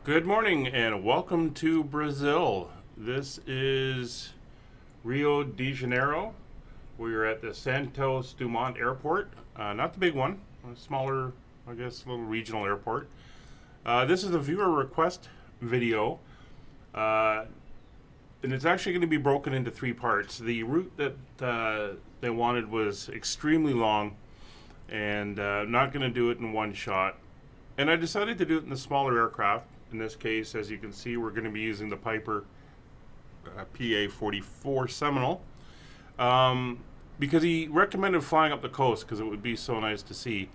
Good morning and welcome to Brazil. This is Rio De Janeiro. We are at the Santos Dumont Airport. Not the big one, a smaller, I guess, little regional airport. This is a viewer request video. And it's actually going to be broken into three parts. The route that they wanted was extremely long, and not going to do it in one shot. And I decided to do it in the smaller aircraft. In this case, as you can see, we're going to be using the Piper PA-44 Seminole, because he recommended flying up the coast because it would be so nice to see.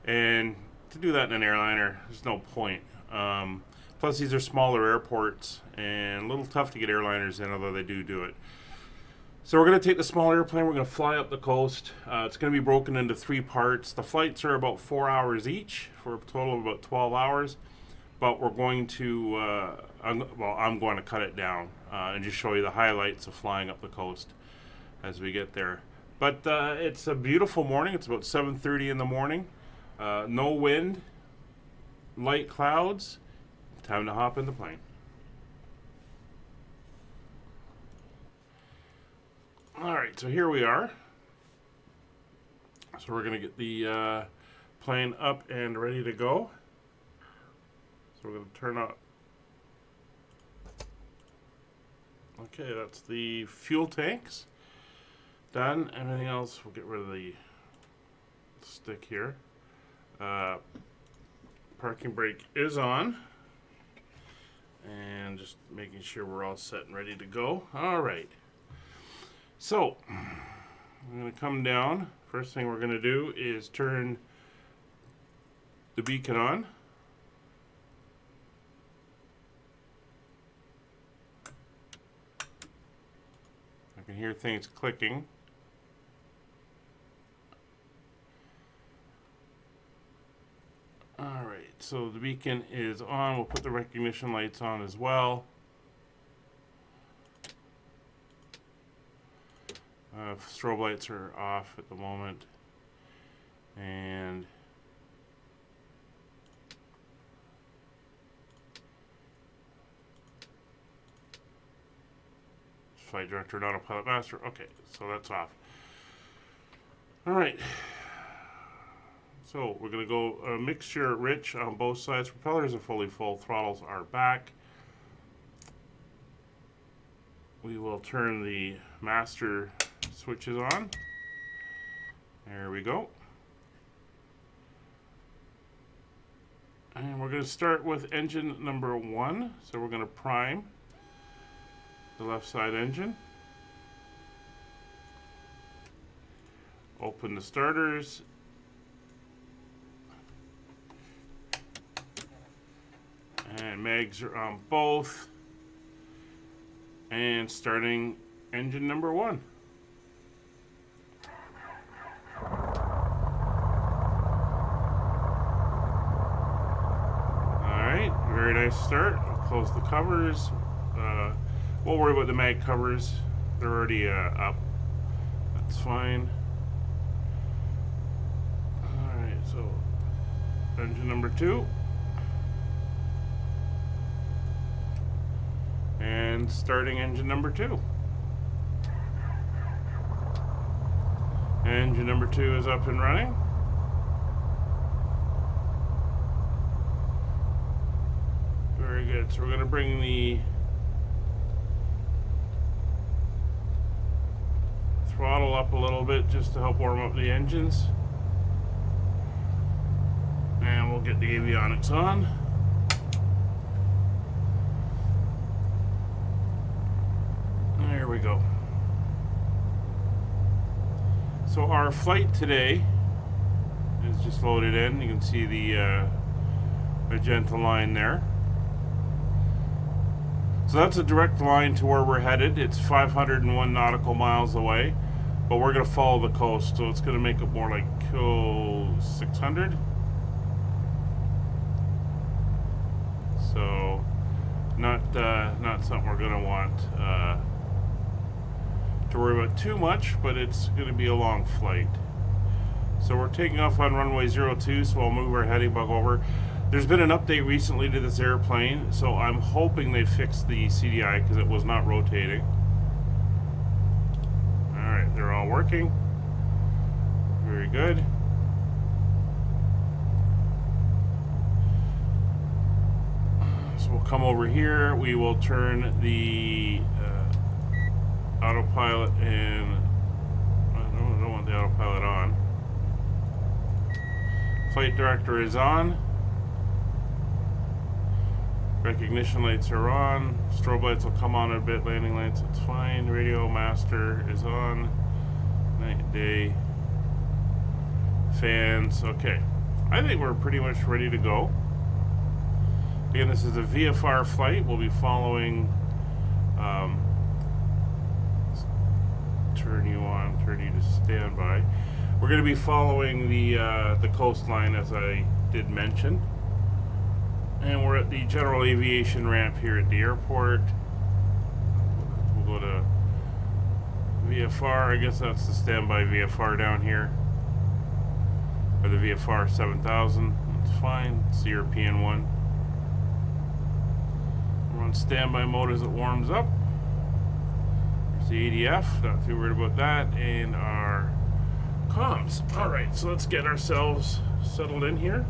And to do that in an airliner, there's no point. Plus, these are smaller airports and a little tough to get airliners in, although they do it. So we're going to take the small airplane, we're going to fly up the coast. It's going to be broken into three parts. The flights are about 4 hours each for a total of about 12 hours. But we're going to, I'm going to cut it down and just show you the highlights of flying up the coast as we get there. But it's a beautiful morning. It's about 7:30 in the morning. No wind, light clouds. Time to hop in the plane. All right, so here we are. So we're going to get the plane up and ready to go. So we're going to turn up. Okay, that's the fuel tanks done. Everything else, we'll get rid of the stick here. Parking brake is on. And just making sure we're all set and ready to go. All right. So, I'm going to come down. First thing we're going to do is turn the beacon on. I can hear things clicking. Alright, so the beacon is on. We'll put the recognition lights on as well. Strobe lights are off at the moment. And flight director and autopilot master. Okay, so that's off. Alright. So we're going to go a mixture rich on both sides. Propellers are fully full. Throttles are back. We will turn the master switches on. There we go. And we're going to start with engine number 1. So we're going to prime the left side engine. Open the starters. And mags are on both. And starting engine number 1. Alright, very nice start. I'll close the covers. Won't worry about the mag covers. They're already up. That's fine. Alright, so engine number 2. And starting engine number 2. Engine number 2 is up and running. Very good. So we're going to bring the throttle up a little bit just to help warm up the engines. And we'll get the avionics on. There we go. So our flight today is just loaded in. You can see the magenta line there. So that's a direct line to where we're headed. It's 501 nautical miles away, but we're going to follow the coast, so it's going to make it more like 600. So not something we're going to want to worry about too much, but it's going to be a long flight. So we're taking off on runway 02, so I'll move our heading bug over. There's been an update recently to this airplane, so I'm hoping they fixed the CDI because it was not rotating. Alright, they're all working. Very good. So we'll come over here. We will turn the autopilot and I don't want the autopilot on. Flight director is on. Recognition lights are on. Strobe lights will come on in a bit. Landing lights, it's fine. Radio master is on. Night, day. Fans, okay. I think we're pretty much ready to go. Again, this is a VFR flight. We'll be following. Turn you on. Turn you to standby. We're going to be following the coastline, as I did mention. And we're at the general aviation ramp here at the airport. We'll go to VFR. I guess that's the standby VFR down here. Or the VFR 7000. That's fine. It's the European one. We're on standby mode as it warms up. There's the ADF. Not too worried about that. And our comms. Alright, so let's get ourselves settled in here.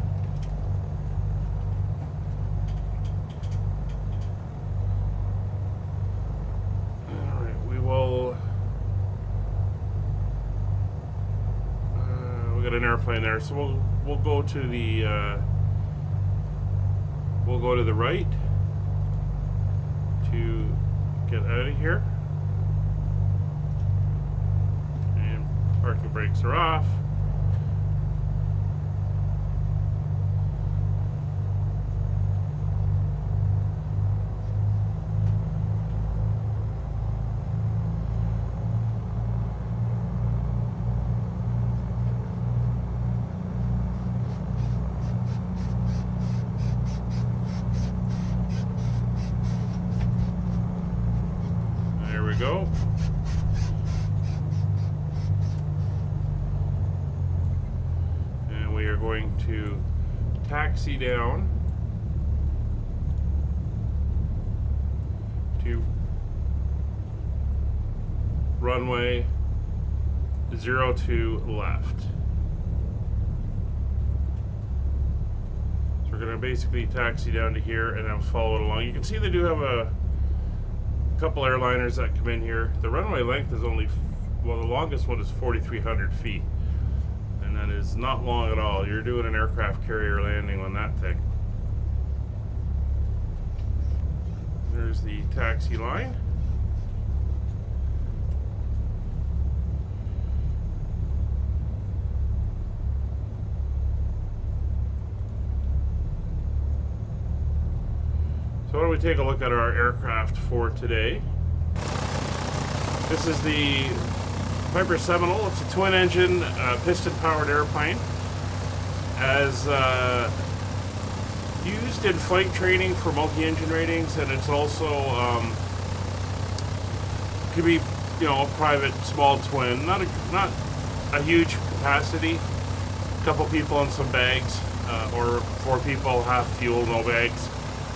An airplane there, so we'll go to the right to get out of here, and parking brakes are off. Go. And we are going to taxi down to runway 02 left. So we're going to basically taxi down to here and then follow it along. You can see they do have a couple airliners that come in here. The runway length is only, well, the longest one is 4,300 feet, and that is not long at all. You're doing an aircraft carrier landing on that thing. There's the taxi line. So why don't we take a look at our aircraft for today. This is the Piper Seminole. It's a twin-engine, piston-powered airplane. As used in flight training for multi-engine ratings, and it's also could be, you know, a private small twin. Not a huge capacity. A couple people and some bags, or 4 people, half fuel, no bags.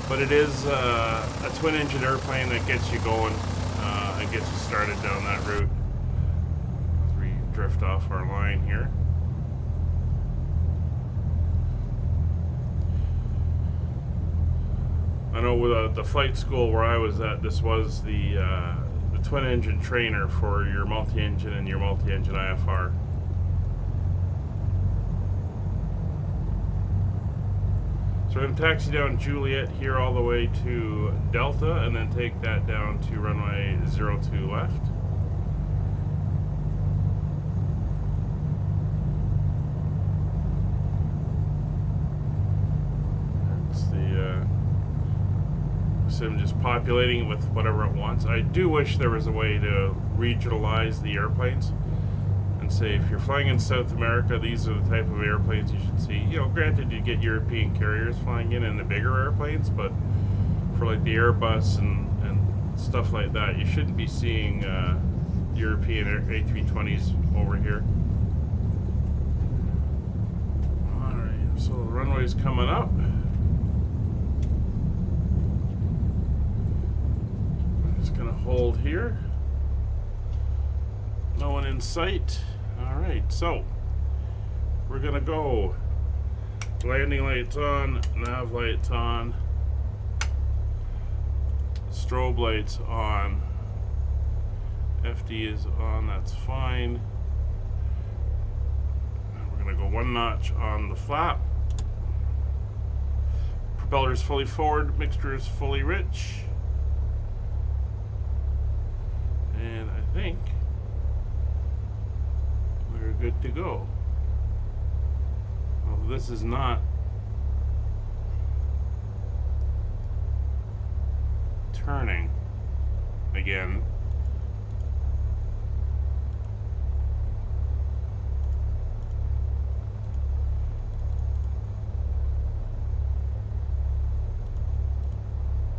But it is a twin-engine airplane that gets you going and gets you started down that route. As we drift off our line here. I know with the flight school where I was at, this was the twin-engine trainer for your multi-engine and your multi-engine IFR. So we're going to taxi down Juliet here all the way to Delta and then take that down to runway 02 left. That's the sim just populating with whatever it wants. I do wish there was a way to regionalize the airplanes and say if you're flying in South America, these are the type of airplanes you should see. You know, granted, you get European carriers flying in the bigger airplanes, but for like the Airbus and stuff like that, you shouldn't be seeing European A320s over here. Alright, so the runway's coming up. hold here. No one in sight. Alright, so we're gonna go landing lights on, nav lights on, strobe lights on, FD is on, that's fine. We're gonna go one notch on the flap. Propeller is fully forward, mixture is fully rich. And I think we're good to go. Well, this is not turning again.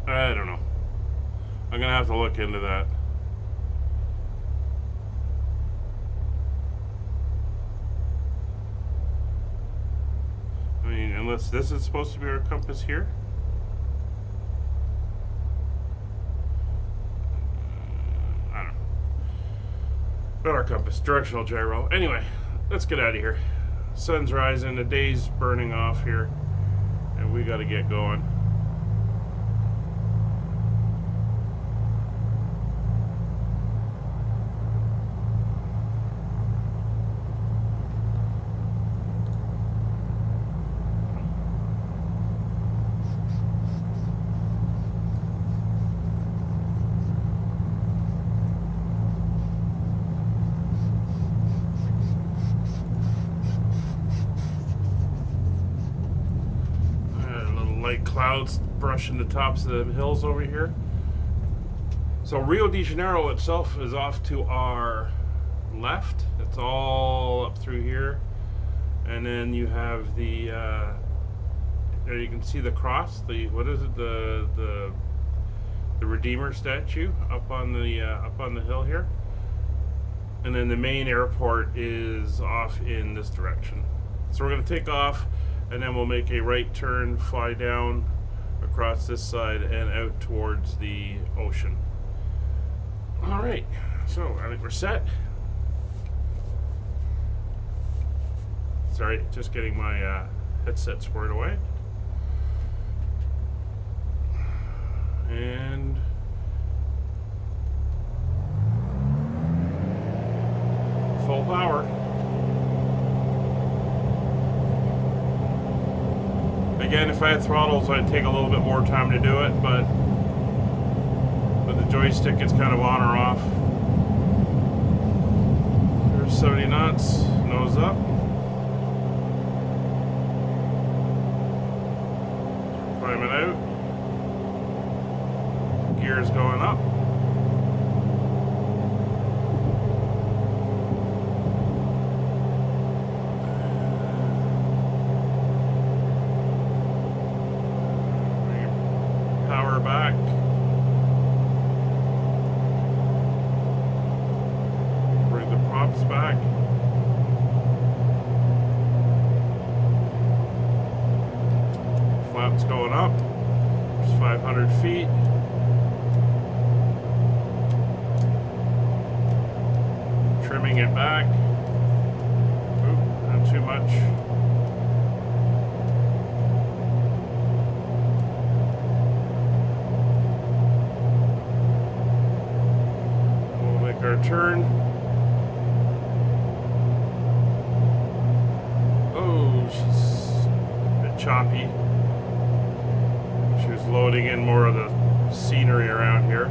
I don't know. I'm gonna have to look into that. I mean, unless this is supposed to be our compass here. I don't know. Not our compass, directional gyro. Anyway, let's get out of here. Sun's rising, the day's burning off here, and we gotta get going. Light clouds brushing the tops of the hills over here. So Rio De Janeiro itself is off to our left. It's all up through here, and then you have the there you can see the cross. The what is it? The Redeemer statue up on the hill here, and then the main airport is off in this direction. So we're going to take off, and then we'll make a right turn, fly down across this side and out towards the ocean. All right, so I think we're set. Sorry, just getting my headset squared away. And full power. Again, if I had throttles, I'd take a little bit more time to do it, but the joystick is kind of on or off. There's 70 knots, nose up. Climbing out. Gears going up. Power back. Bring the props back. Flaps going up. There's 500 feet. Trimming it back. Oop, not too much. We'll make our turn. Oh, she's a bit choppy. She was loading in more of the scenery around here.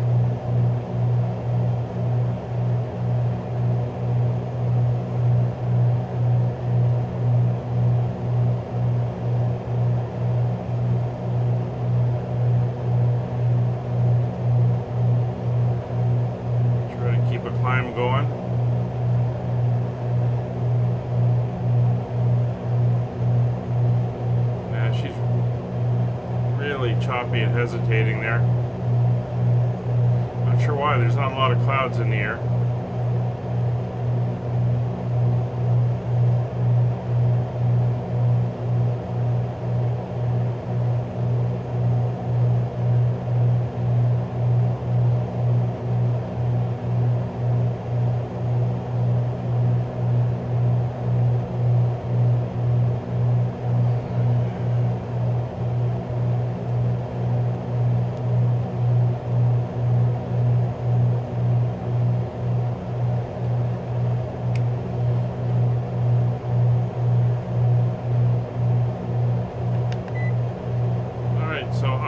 Climb going. Yeah, she's really choppy and hesitating there. Not sure why, there's not a lot of clouds in the air.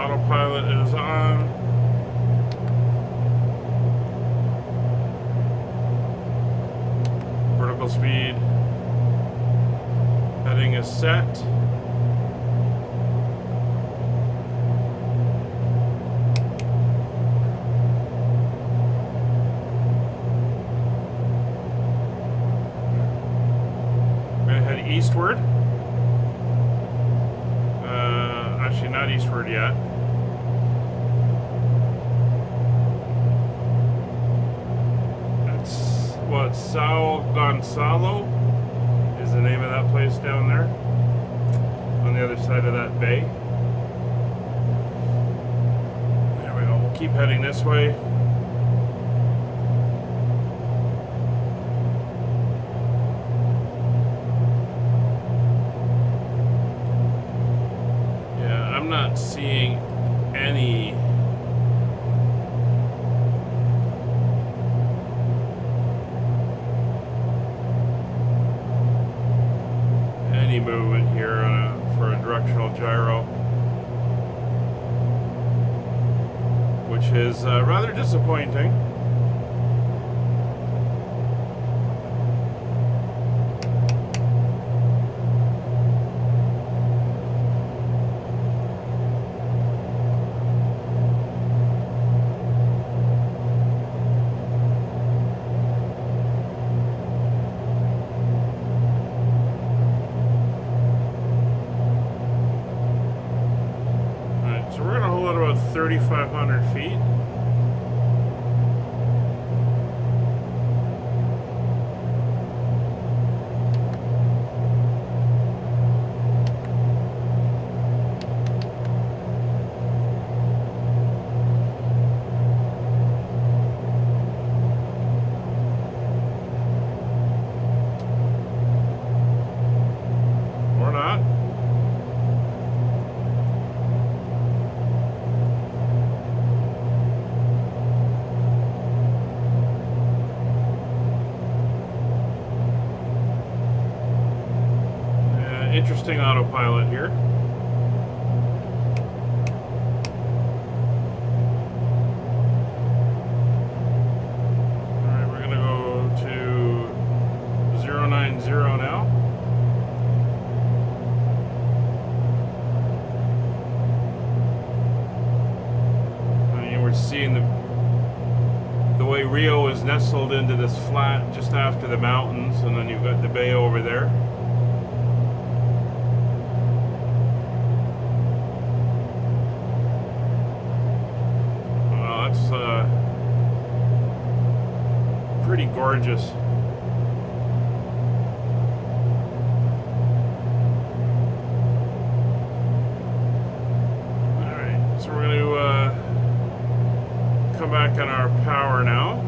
Autopilot is on. Vertical speed. Heading is set. We're going to head eastward. Actually, not eastward yet. It's what, Sao Gonçalo is the name of that place down there on the other side of that bay. There we go. We'll keep heading this way. Yeah, I'm not seeing any movement here for a directional gyro, which is rather disappointing. So we're going to hold at about 3,500 feet. Or not. Interesting autopilot here. Alright, we're gonna go to 090 now. And we're seeing the way Rio is nestled into this flat just after the mountains, and then you've got the bay over there. Pretty gorgeous. Alright, so we're going to come back on our power now.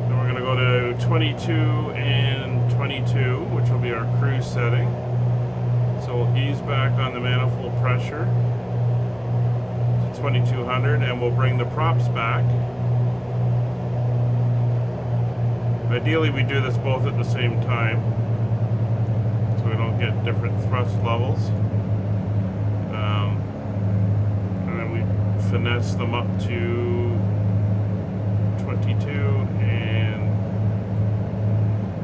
Then we're going to go to 22 and 22, which will be our cruise setting. So we'll ease back on the manifold pressure to 2200, and we'll bring the props back. Ideally, we do this both at the same time, so we don't get different thrust levels. And then we finesse them up to 22 and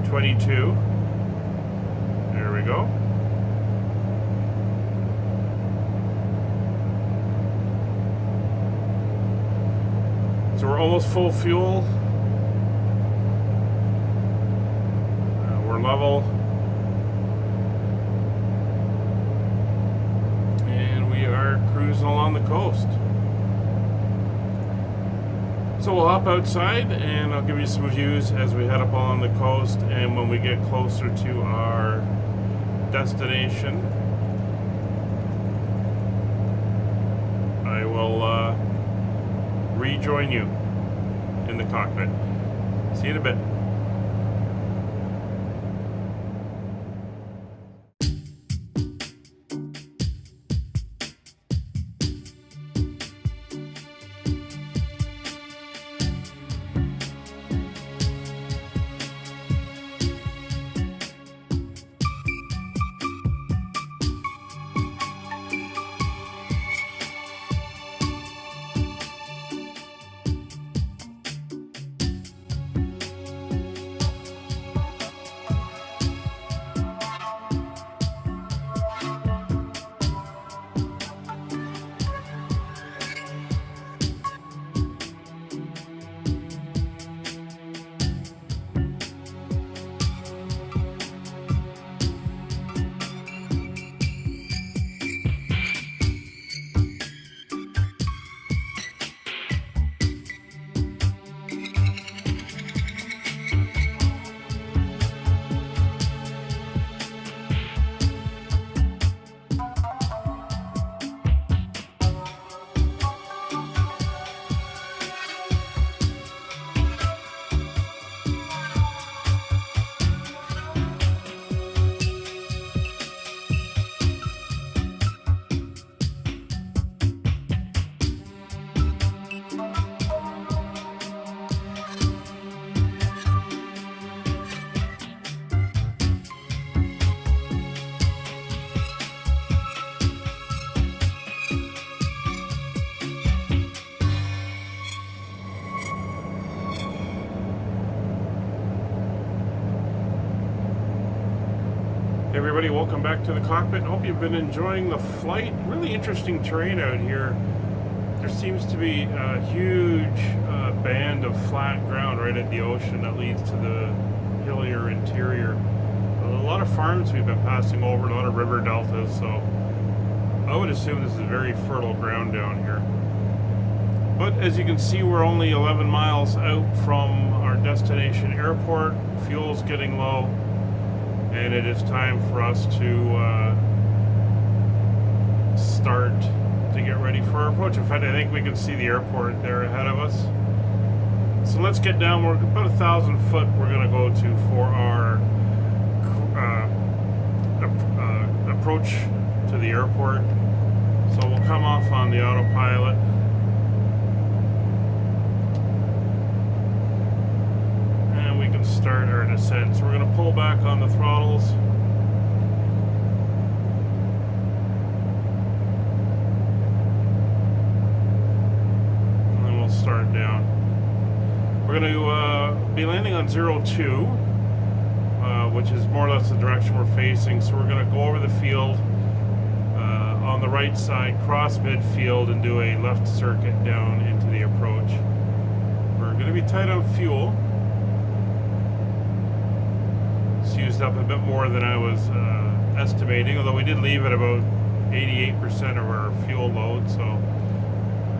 22. There we go. So we're almost full fuel. Level, and we are cruising along the coast. So we'll hop outside and I'll give you some views as we head up along the coast, and when we get closer to our destination I will rejoin you in the cockpit. See you in a bit. everybody, welcome back to the cockpit. Hope you've been enjoying the flight. Really interesting terrain out here. There seems to be a huge band of flat ground right at the ocean that leads to the hillier interior. A lot of farms we've been passing over, a lot of river deltas, so I would assume this is very fertile ground down here. But as you can see, we're only 11 miles out from our destination airport. Fuel's getting low, and it is time for us to start to get ready for our approach. In fact, I think we can see the airport there ahead of us. So let's get down. We're about 1,000 foot we're going to go to for our approach to the airport. So we'll come off on the autopilot. And we can start our descent. So we're going to pull back on the throttles. And then we'll start down. We're going to be landing on 02, which is more or less the direction we're facing. So we're going to go over the field on the right side, cross midfield, and do a left circuit down into the approach. We're going to be tight on fuel. It's used up a bit more than I was estimating, although we did leave at about 88% of our fuel load. So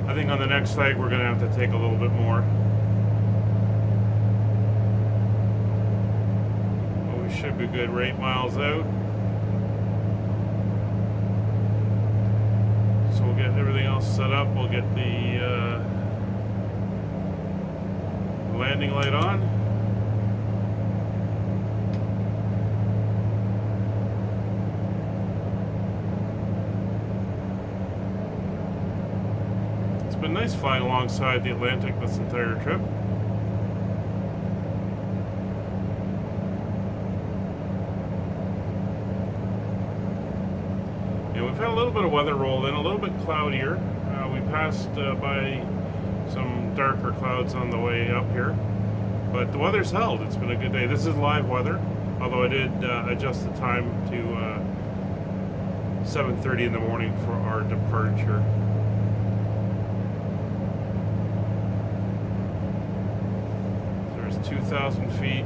I think on the next leg we're going to have to take a little bit more. Should be good. We're 8 miles out. So we'll get everything else set up. We'll get the landing light on. It's been nice flying alongside the Atlantic this entire trip. We've had a little bit of weather roll in, a little bit cloudier. We passed by some darker clouds on the way up here, but the weather's held. It's been a good day. This is live weather, although I did adjust the time to 7:30 in the morning for our departure. There's 2,000 feet.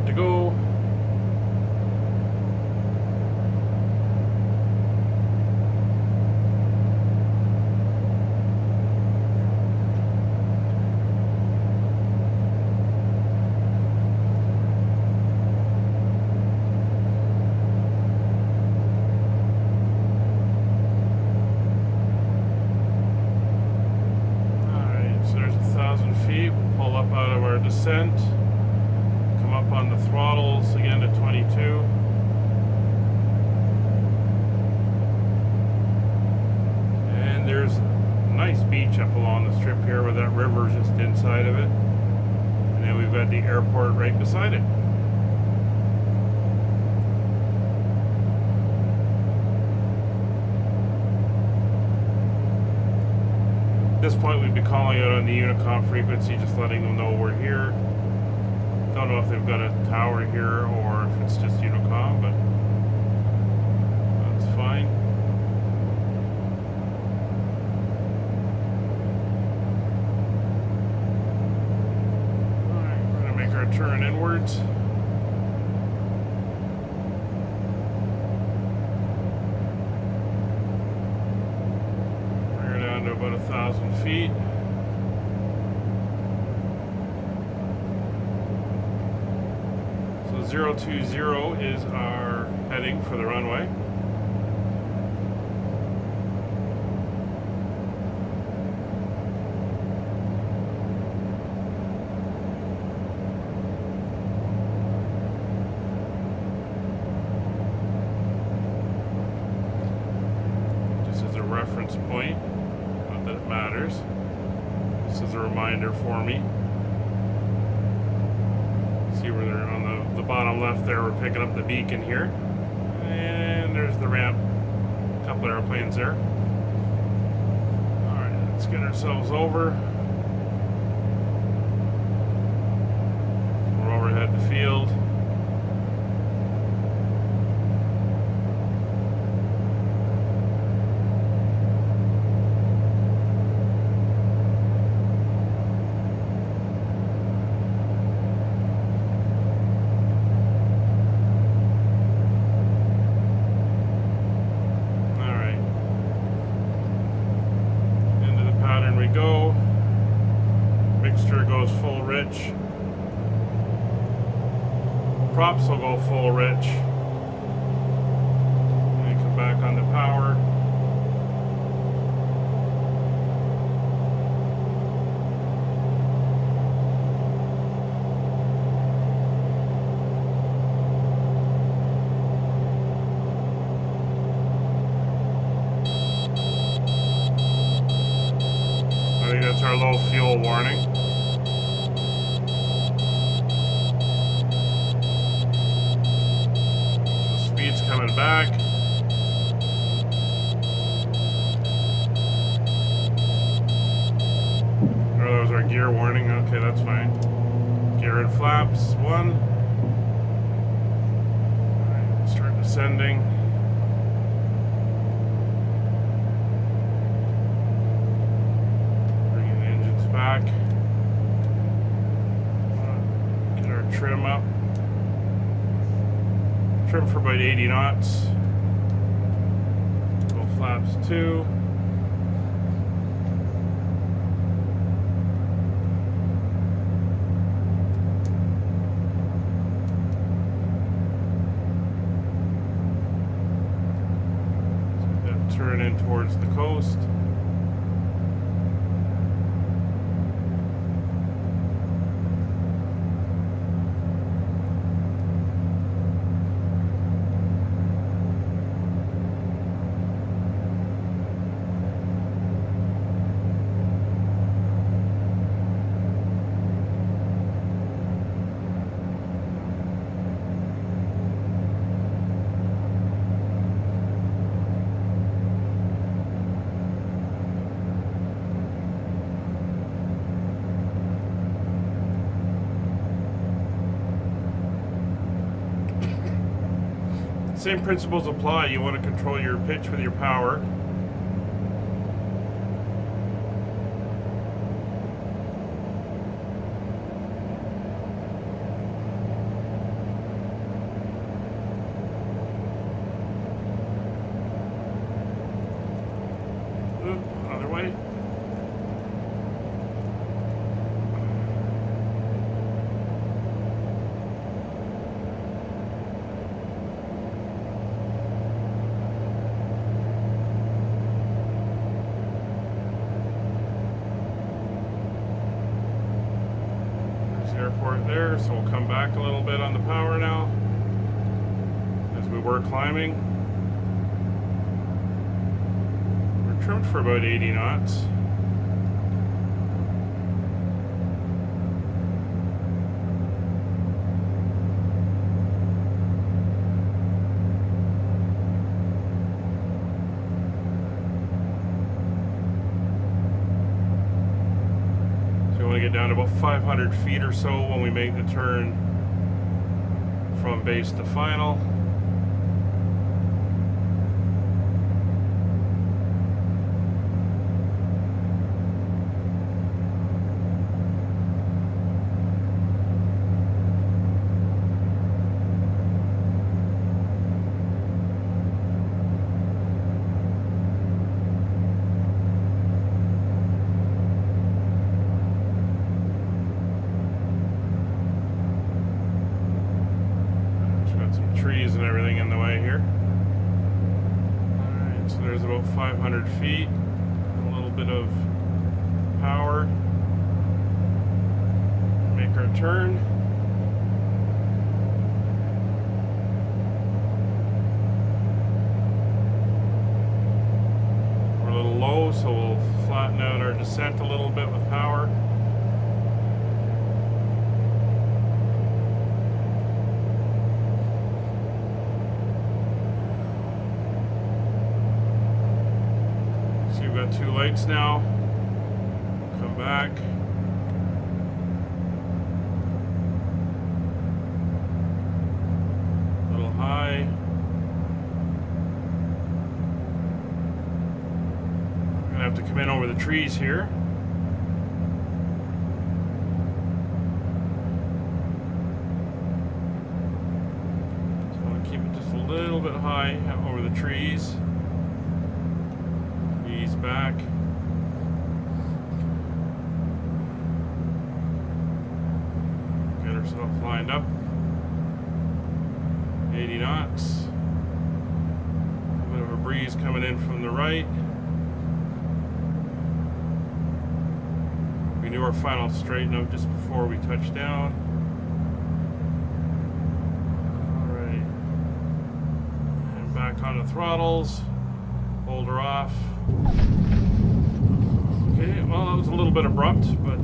To go. Alright, so there's 1,000 feet. We'll pull up out of our descent. Up on the throttles again to 22. And there's a nice beach up along the strip here with that river just inside of it. And then we've got the airport right beside it. At this point we'd be calling out on the Unicom frequency, just letting them know we're here. Don't know if they've got a tower here or if it's just Unicom, but that's fine. Alright, we're going to make our turn inwards. Bring her down to about 1,000 feet. So 020 is our heading for the runway. that it matters. This is a reminder for me. See where they're on the bottom left there, we're picking up the beacon here. And there's the ramp. A couple airplanes there. Alright, let's get ourselves over. We're overhead the field. Go. Mixture goes full rich. Props will go full rich. And come back on the power. That's our low fuel warning. The speed's coming back. Oh, that was our gear warning. Okay, that's fine. Gear and flaps, 1. Alright, start descending. Back. Get our trim up. Trim for about 80 knots. Go flaps 2. Then turn in towards the coast. Same principles apply. You want to control your pitch with your power. Other way. Airport there, so we'll come back a little bit on the power now as we were climbing. We're trimmed for about 80 knots. Get down to about 500 feet or so when we make the turn from base to final. Trees and everything in the way here. Alright, so there's about 500 feet. A little bit of power. Make our turn. We're a little low, so we'll flatten out our descent a little bit with power. See, we've got 2 lights now. Come back. A little high. Have to come in over the trees here. So I want to keep it just a little bit high over the trees. Ease back. Get ourselves lined up. 80 knots. A bit of a breeze coming in from the right. We do our final straighten out just before we touch down. Alright. And back on the throttles. Hold her off. Okay, well that was a little bit abrupt, but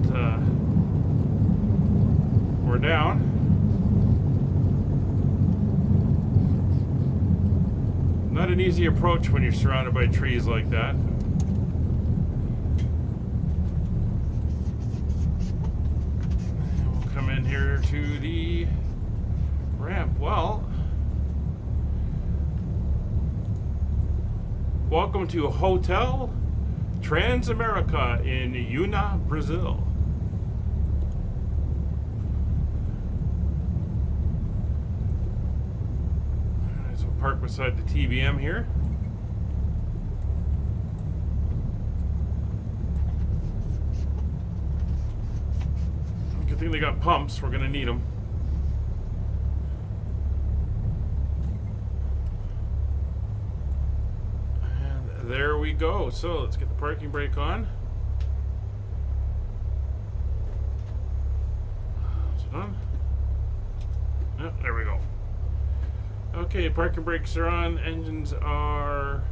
we're down. Not an easy approach when you're surrounded by trees like that. Here to the ramp. Well, welcome to Hotel Transamerica in Una, Brazil. Alright, so we'll park beside the TVM here. I think they got pumps. We're going to need them. And there we go. So let's get the parking brake on. Is it on? Yep, there we go. Okay, parking brakes are on. Engines are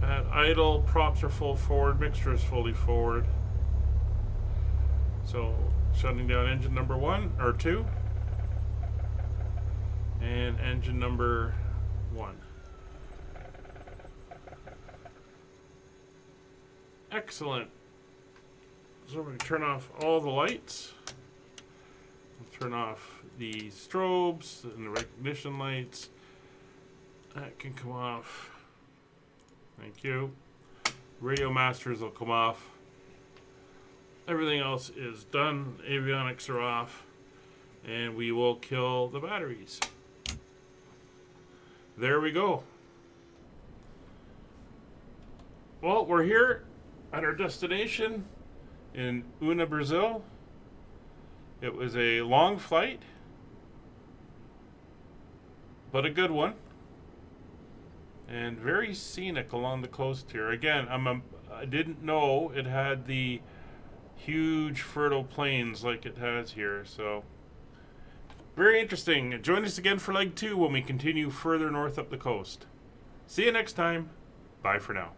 at idle. Props are full forward. Mixture is fully forward. So shutting down engine number 1 or 2 and engine number 1. Excellent. So we're going to turn off all the lights. We'll turn off the strobes and the recognition lights. That can come off. Thank you. Radio masters will come off. Everything else is done. Avionics are off. And we will kill the batteries. There we go. Well, we're here at our destination in Una, Brazil. It was a long flight, but a good one. And very scenic along the coast here. Again, I didn't know it had the huge fertile plains like it has here, so very interesting. Join us again for leg 2 when we continue further north up the coast. See you next time. Bye for now.